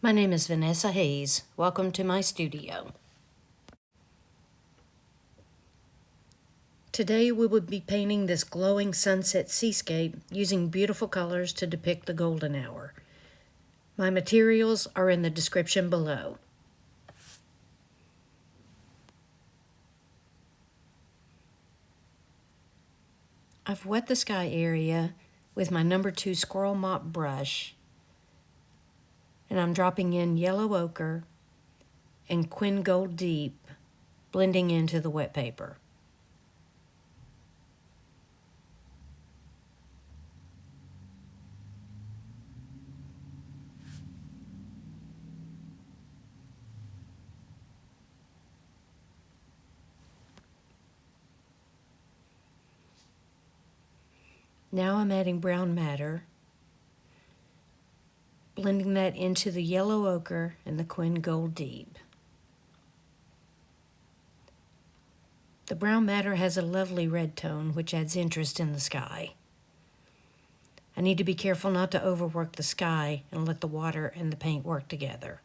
My name is Vanessa Hayes. Welcome to my studio. Today we will be painting this glowing sunset seascape using beautiful colors to depict the golden hour. My materials are in the description below. I've wet the sky area with my number 2 squirrel mop brush, and I'm dropping in yellow ochre and Quin Gold Deep, blending into the wet paper. Now I'm adding brown matter, blending that into the yellow ochre and the Quin Gold Deep. The brown matter has a lovely red tone, which adds interest in the sky. I need to be careful not to overwork the sky and let the water and the paint work together.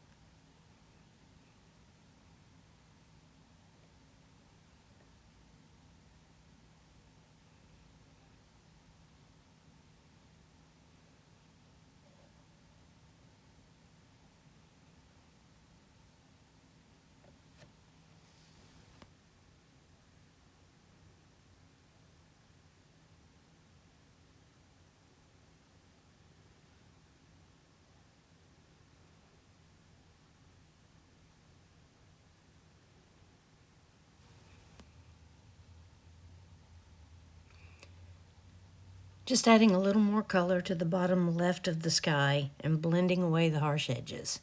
Just adding a little more color to the bottom left of the sky and blending away the harsh edges.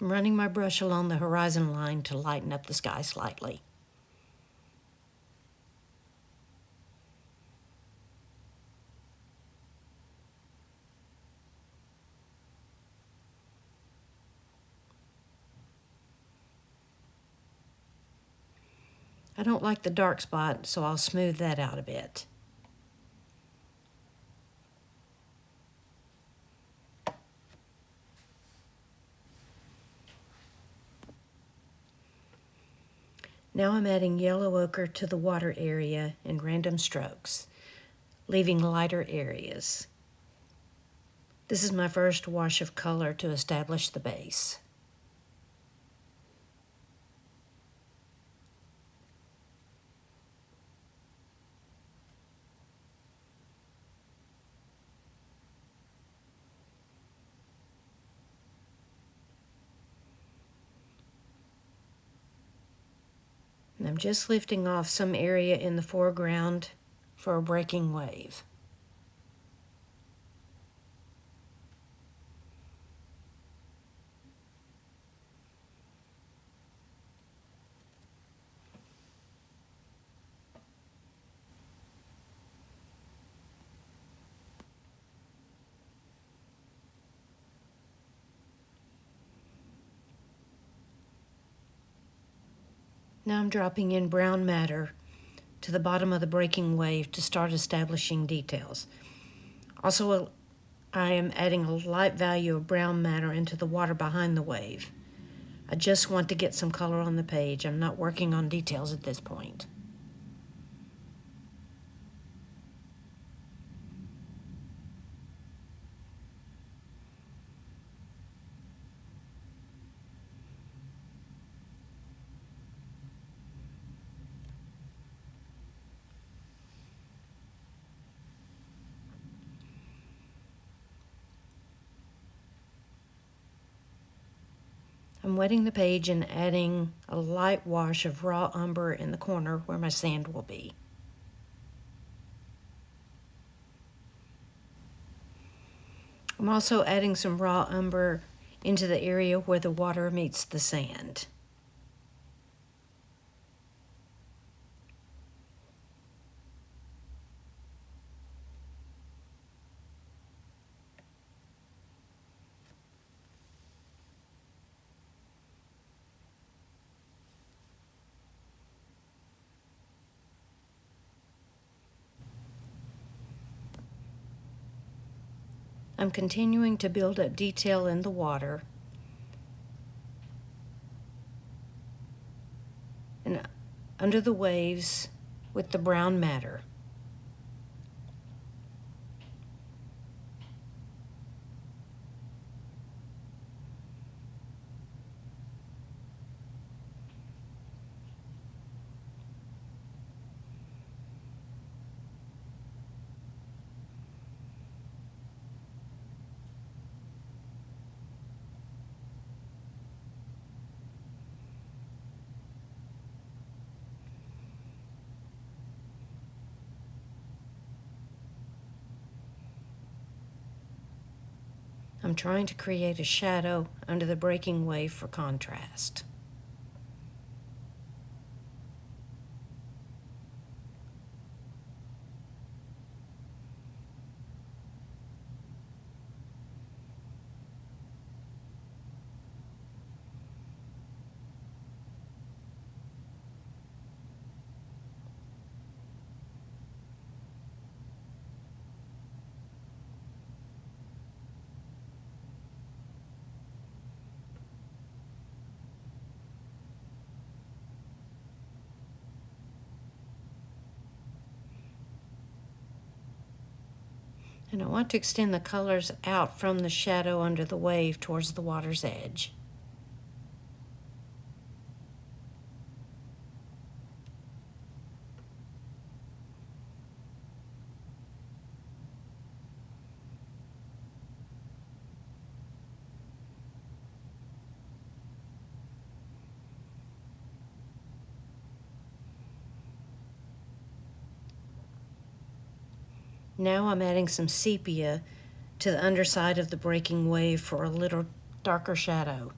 I'm running my brush along the horizon line to lighten up the sky slightly. I don't like the dark spot, so I'll smooth that out a bit. Now I'm adding yellow ochre to the water area in random strokes, leaving lighter areas. This is my first wash of color to establish the base. And I'm just lifting off some area in the foreground for a breaking wave. Now I'm dropping in brown matter to the bottom of the breaking wave to start establishing details. Also, I am adding a light value of brown matter into the water behind the wave. I just want to get some color on the page. I'm not working on details at this point. I'm wetting the page and adding a light wash of raw umber in the corner where my sand will be. I'm also adding some raw umber into the area where the water meets the sand. I'm continuing to build up detail in the water and under the waves with the brown matter. I'm trying to create a shadow under the breaking wave for contrast. And I want to extend the colors out from the shadow under the wave towards the water's edge. Now I'm adding some sepia to the underside of the breaking wave for a little darker shadow.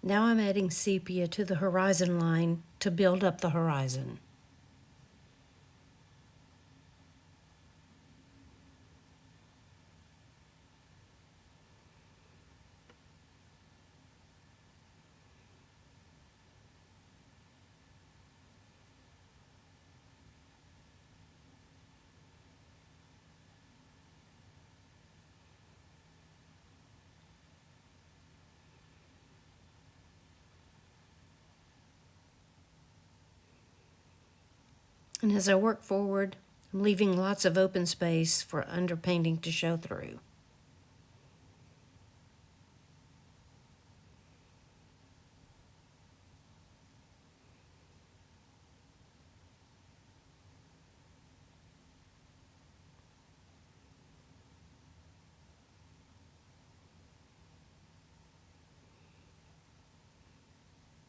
Now I'm adding sepia to the horizon line to build up the horizon. And as I work forward, I'm leaving lots of open space for underpainting to show through.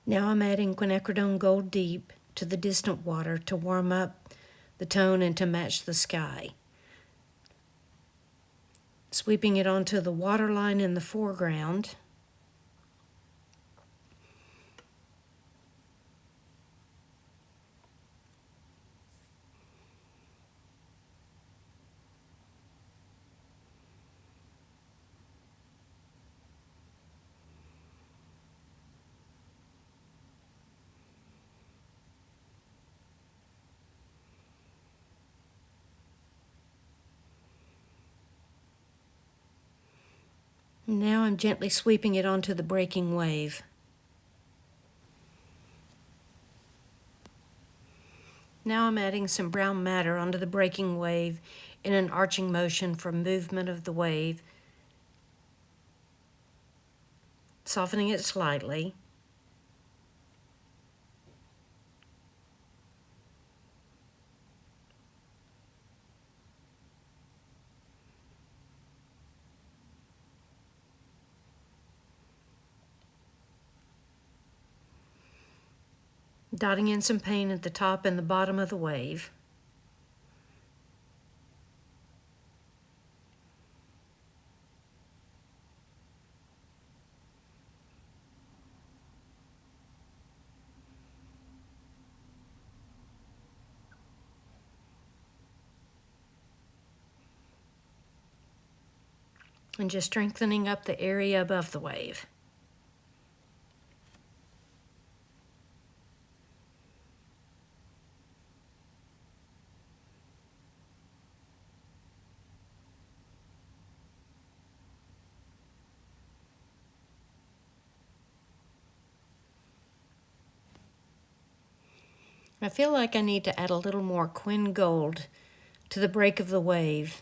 Now I'm adding Quinacridone Gold Deep to the distant water to warm up the tone and to match the sky. Sweeping it onto the waterline in the foreground. Now I'm gently sweeping it onto the breaking wave. Now I'm adding some brown matter onto the breaking wave in an arching motion for movement of the wave, softening it slightly. Dotting in some paint at the top and the bottom of the wave. And just strengthening up the area above the wave. I feel like I need to add a little more Quin Gold to the break of the wave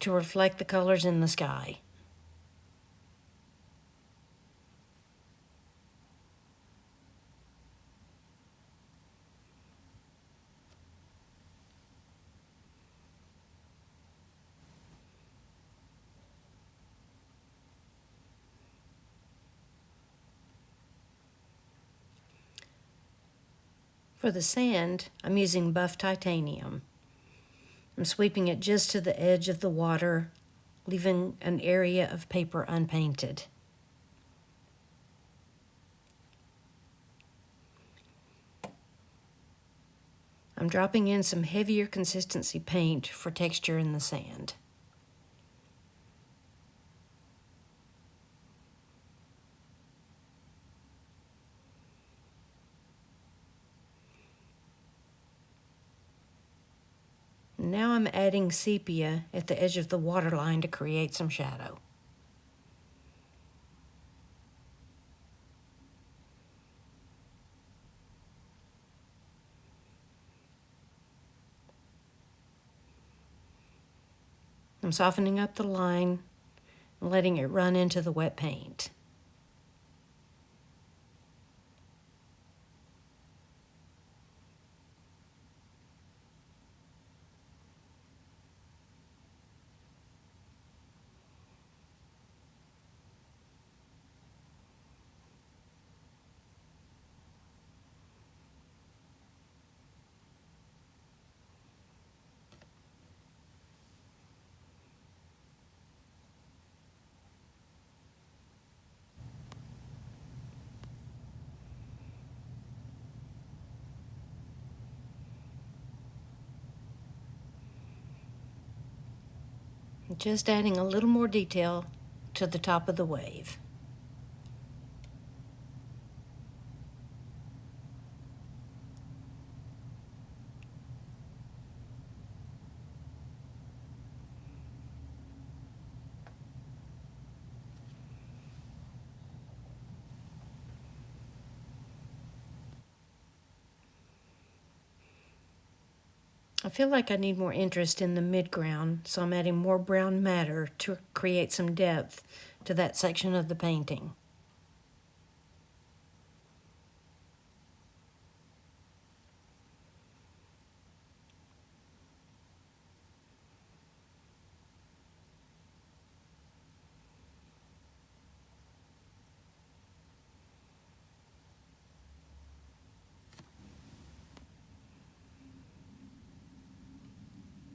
to reflect the colors in the sky. For the sand, I'm using buff titanium. I'm sweeping it just to the edge of the water, leaving an area of paper unpainted. I'm dropping in some heavier consistency paint for texture in the sand. Now I'm adding sepia at the edge of the waterline to create some shadow. I'm softening up the line and letting it run into the wet paint. Just adding a little more detail to the top of the wave. I feel like I need more interest in the midground, so I'm adding more brown matter to create some depth to that section of the painting.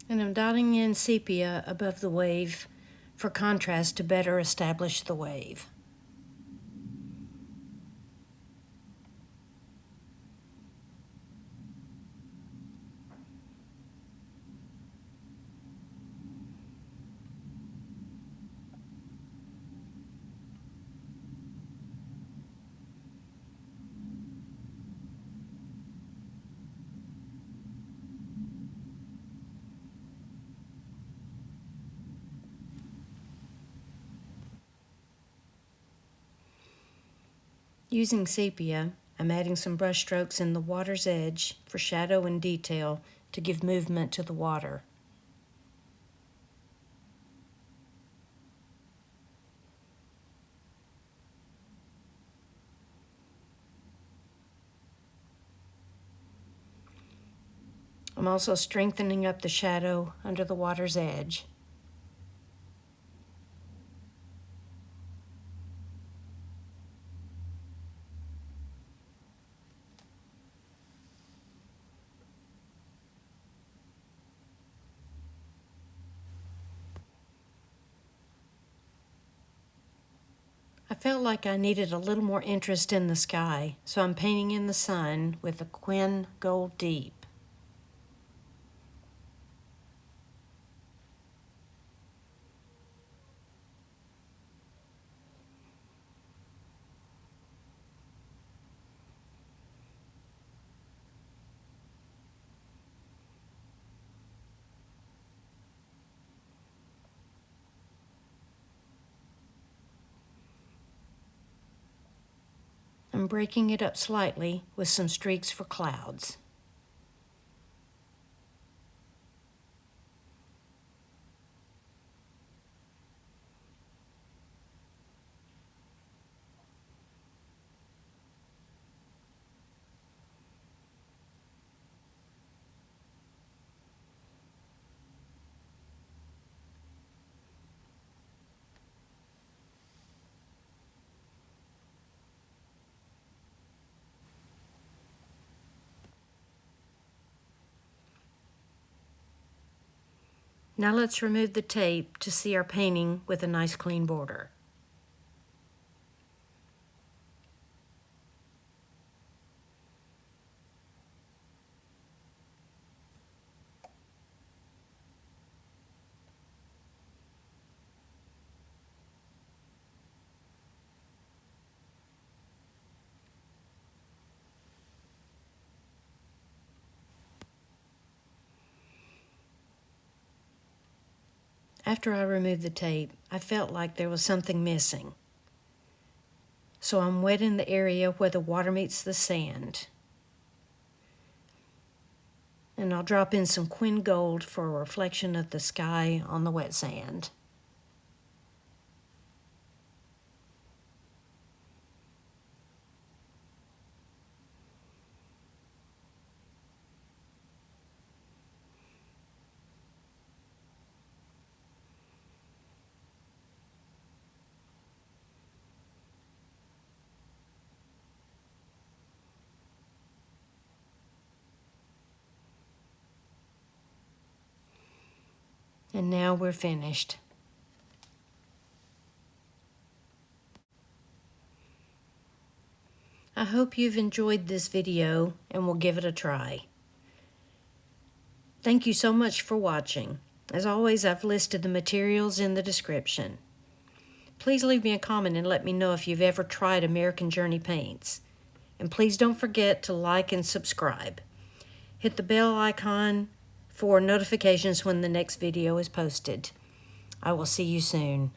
And I'm dotting in sepia above the wave for contrast to better establish the wave. Using sepia, I'm adding some brush strokes in the water's edge for shadow and detail to give movement to the water. I'm also strengthening up the shadow under the water's edge. I felt like I needed a little more interest in the sky, so I'm painting in the sun with a Quin Gold Deep. I'm breaking it up slightly with some streaks for clouds. Now let's remove the tape to see our painting with a nice clean border. After I removed the tape, I felt like there was something missing. So I'm wetting the area where the water meets the sand. And I'll drop in some Quin Gold for a reflection of the sky on the wet sand. And now we're finished. I hope you've enjoyed this video and will give it a try. Thank you so much for watching. As always, I've listed the materials in the description. Please leave me a comment and let me know if you've ever tried American Journey paints. And please don't forget to like and subscribe. Hit the bell icon for notifications when the next video is posted. I will see you soon.